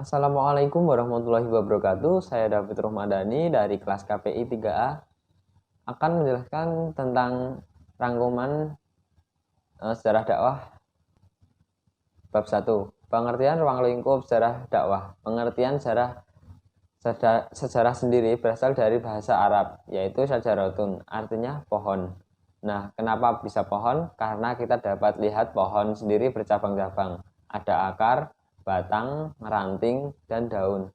Assalamualaikum warahmatullahi wabarakatuh. Saya David Rohmadani dari kelas KPI 3A akan menjelaskan tentang rangkuman sejarah dakwah bab 1. Pengertian ruang lingkup sejarah dakwah. Pengertian sejarah sendiri berasal dari bahasa Arab, yaitu syajaratun, artinya pohon. Nah, kenapa bisa pohon? Karena kita dapat lihat pohon sendiri bercabang-cabang. Ada akar, batang, ranting, dan daun.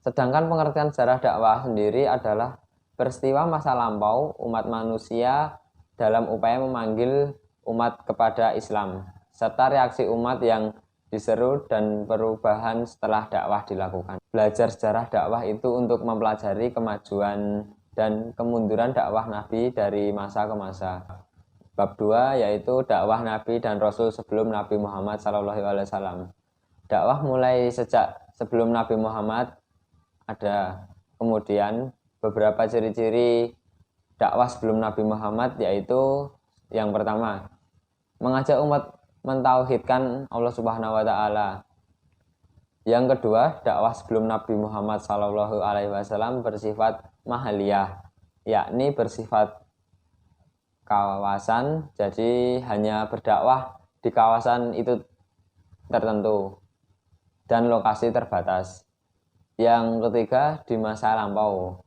Sedangkan pengertian sejarah dakwah sendiri adalah peristiwa masa lampau umat manusia dalam upaya memanggil umat kepada Islam, serta reaksi umat yang diseru dan perubahan setelah dakwah dilakukan. Belajar sejarah dakwah itu untuk mempelajari kemajuan dan kemunduran dakwah Nabi dari masa ke masa. Bab 2 yaitu dakwah Nabi dan Rasul sebelum Nabi Muhammad SAW. Dakwah mulai sejak sebelum Nabi Muhammad ada. Kemudian beberapa ciri-ciri dakwah sebelum Nabi Muhammad yaitu yang pertama, mengajak umat mentauhidkan Allah Subhanahu wa taala. Yang kedua, dakwah sebelum Nabi Muhammad SAW bersifat mahaliyah, yakni bersifat kawasan, jadi hanya berdakwah di kawasan itu tertentu dan lokasi terbatas. Yang ketiga, di masa lampau,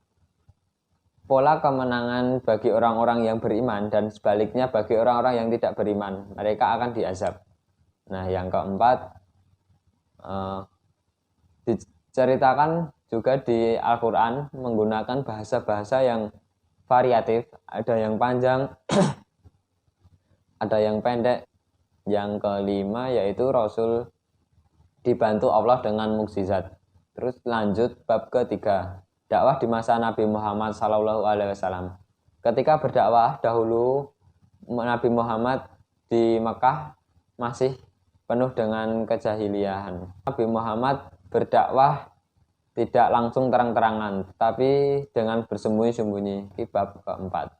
pola kemenangan bagi orang-orang yang beriman dan sebaliknya bagi orang-orang yang tidak beriman, mereka akan diazab. Nah, yang keempat, diceritakan juga di Al-Quran menggunakan bahasa-bahasa yang variatif, ada yang panjang, ada yang pendek. Yang kelima yaitu Rasul dibantu Allah dengan mukjizat. Terus lanjut bab ketiga, dakwah di masa Nabi Muhammad SAW. Ketika berdakwah dahulu, Nabi Muhammad di Mekah masih penuh dengan kejahiliahan. Nabi Muhammad berdakwah tidak langsung terang-terangan, tapi dengan bersembunyi-sembunyi. Bab keempat,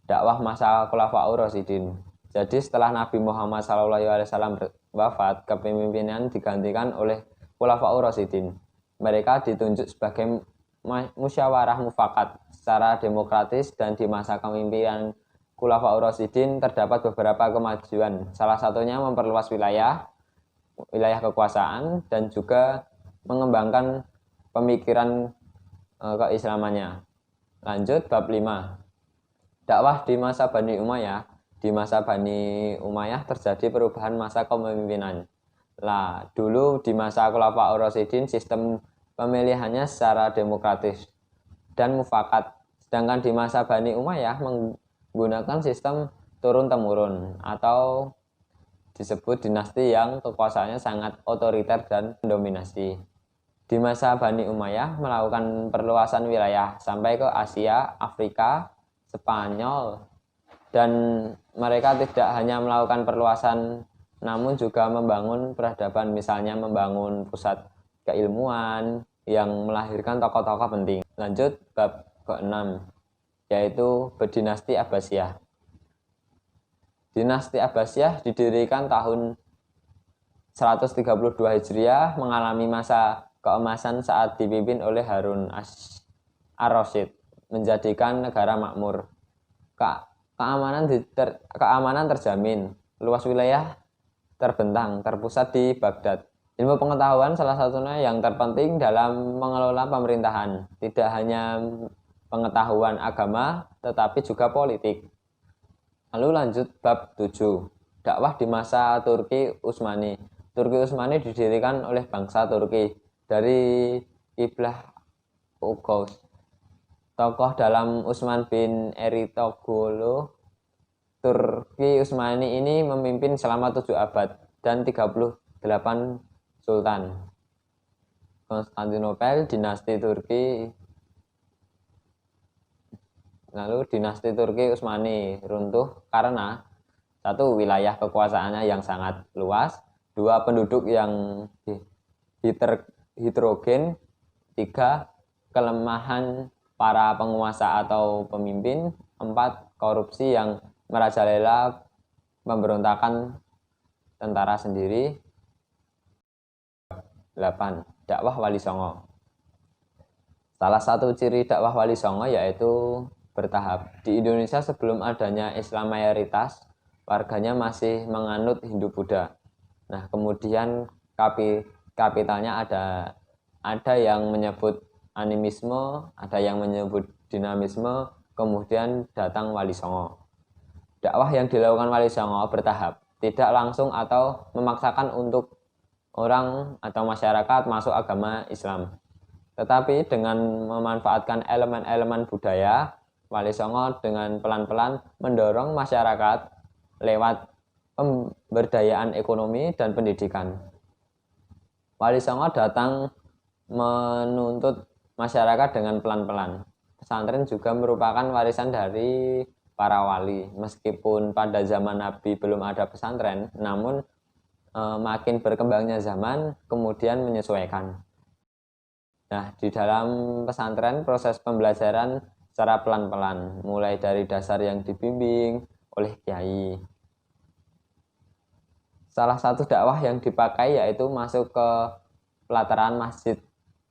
dakwah masa Khulafaur Rasyidin. Jadi setelah Nabi Muhammad SAW wafat, kepemimpinan digantikan oleh Khulafaur Rasyidin. Mereka ditunjuk sebagai musyawarah mufakat secara demokratis, dan di masa kepemimpinan Khulafaur Rasyidin terdapat beberapa kemajuan. Salah satunya memperluas wilayah kekuasaan dan juga mengembangkan pemikiran keislamannya. Lanjut bab 5. Dakwah di masa Bani Umayyah. Di masa Bani Umayyah terjadi perubahan masa kepemimpinan. Dulu di masa Khulafaur Rasyidin sistem pemilihannya secara demokratis dan mufakat. Sedangkan di masa Bani Umayyah menggunakan sistem turun-temurun atau disebut dinasti yang kekuasaannya sangat otoriter dan mendominasi. Di masa Bani Umayyah melakukan perluasan wilayah sampai ke Asia, Afrika, Spanyol, dan mereka tidak hanya melakukan perluasan namun juga membangun peradaban, misalnya membangun pusat keilmuan yang melahirkan tokoh-tokoh penting. Lanjut bab ke-6 yaitu berdinasti Abbasiyah. Dinasti Abbasiyah didirikan tahun 132 Hijriah, mengalami masa keemasan saat dipimpin oleh Harun ar-Rasyid, menjadikan negara makmur. Keamanan terjamin, luas wilayah terbentang, terpusat di Baghdad. Ilmu pengetahuan salah satunya yang terpenting dalam mengelola pemerintahan, tidak hanya pengetahuan agama tetapi juga politik. Lalu lanjut bab 7, dakwah di masa Turki Utsmani. Turki Utsmani didirikan oleh bangsa Turki dari Iblah Oghuz. Tokoh dalam Utsman bin Eritoglu. Turki Utsmani ini memimpin selama 7 abad dan 38 sultan. Konstantinopel, dinasti Turki. Lalu dinasti Turki Utsmani runtuh karena 1. Wilayah kekuasaannya yang sangat luas, 2. Penduduk yang heterogen, 3. Kelemahan para penguasa atau pemimpin, 4. Korupsi yang merajalela pemberontakan tentara sendiri. 8. dakwah Wali Songo. Salah satu ciri dakwah Wali Songo yaitu bertahap. Di Indonesia sebelum adanya Islam mayoritas, warganya masih menganut Hindu-Buddha. Nah, kemudian kapitalnya ada yang menyebut animisme, ada yang menyebut dinamisme, kemudian datang Wali Songo. Dakwah yang dilakukan Wali Songo bertahap, tidak langsung atau memaksakan untuk orang atau masyarakat masuk agama Islam. Tetapi dengan memanfaatkan elemen-elemen budaya, Wali Songo dengan pelan-pelan mendorong masyarakat lewat pemberdayaan ekonomi dan pendidikan. Wali Songo datang menuntut masyarakat dengan pelan-pelan. Pesantren juga merupakan warisan dari para wali. Meskipun pada zaman Nabi belum ada pesantren, namun makin berkembangnya zaman, kemudian menyesuaikan. Nah, di dalam pesantren proses pembelajaran secara pelan-pelan, mulai dari dasar yang dibimbing oleh kiai. Salah satu dakwah yang dipakai yaitu masuk ke pelataran masjid,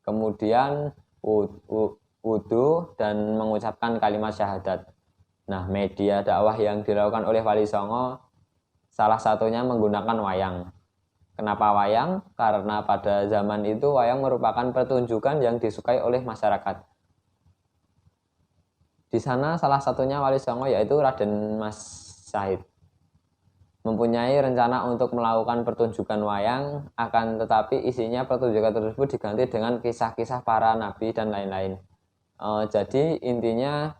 kemudian wudhu dan mengucapkan kalimat syahadat. Nah, media dakwah yang dilakukan oleh Wali Songo salah satunya menggunakan wayang. Kenapa wayang? Karena pada zaman itu wayang merupakan pertunjukan yang disukai oleh masyarakat. Di sana salah satunya Wali Songo yaitu Raden Mas Syahid. Mempunyai rencana untuk melakukan pertunjukan wayang, akan tetapi isinya pertunjukan tersebut diganti dengan kisah-kisah para nabi dan lain-lain. Jadi intinya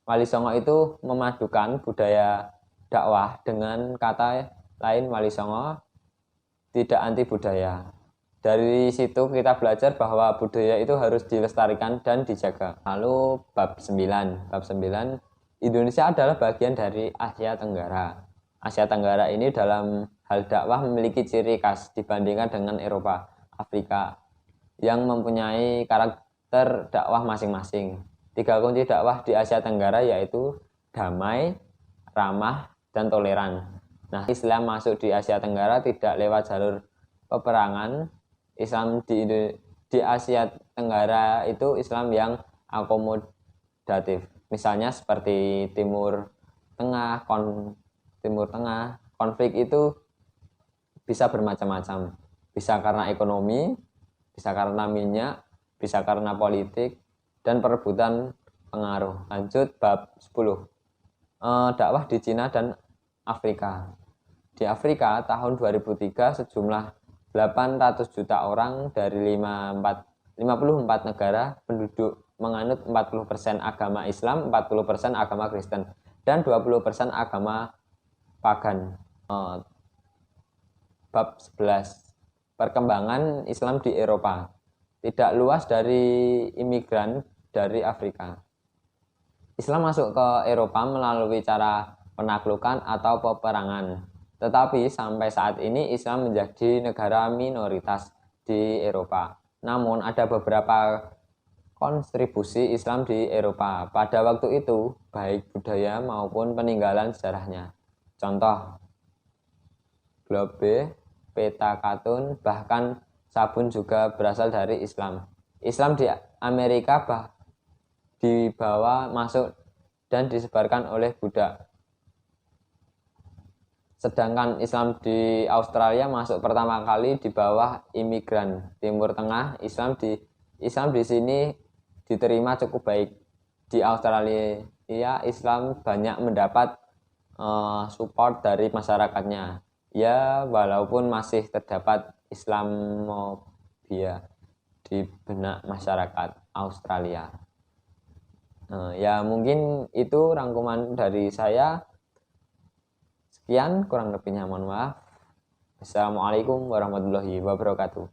Wali Songo itu memadukan budaya dakwah dengan kata lain Wali Songo tidak anti budaya. Dari situ kita belajar bahwa budaya itu harus dilestarikan dan dijaga. Lalu bab 9. Bab 9, Indonesia adalah bagian dari Asia Tenggara. Asia Tenggara ini dalam hal dakwah memiliki ciri khas dibandingkan dengan Eropa, Afrika yang mempunyai karakter dakwah masing-masing. 3 kunci dakwah di Asia Tenggara yaitu damai, ramah, dan toleran. Nah, Islam masuk di Asia Tenggara tidak lewat jalur peperangan. Islam di Asia Tenggara itu Islam yang akomodatif. Misalnya seperti Timur Tengah, konflik itu bisa bermacam-macam. Bisa karena ekonomi, bisa karena minyak, bisa karena politik, dan perebutan pengaruh. Lanjut bab 10. Dakwah di Cina dan Afrika. Di Afrika tahun 2003 sejumlah 800 juta orang dari 54 negara penduduk menganut 40% agama Islam, 40% agama Kristen, dan 20% agama pagan. Bab 11. Perkembangan Islam di Eropa. Tidak luas dari imigran dari Afrika. Islam masuk ke Eropa melalui cara penaklukan atau peperangan. Tetapi sampai saat ini Islam menjadi negara minoritas di Eropa. Namun ada beberapa kontribusi Islam di Eropa pada waktu itu, baik budaya maupun peninggalan sejarahnya. Contoh, globe, peta katun, bahkan sabun juga berasal dari Islam. Islam di Amerika dibawa masuk dan disebarkan oleh Buddha. Sedangkan Islam di Australia masuk pertama kali di bawah imigran Timur Tengah. Islam di sini diterima cukup baik. Di Australia Islam banyak mendapat support dari masyarakatnya. Ya, walaupun masih terdapat Islamofobia di benak masyarakat Australia. Ya mungkin itu rangkuman dari saya. Sekian, kurang lebihnya mohon maaf. Assalamualaikum warahmatullahi wabarakatuh.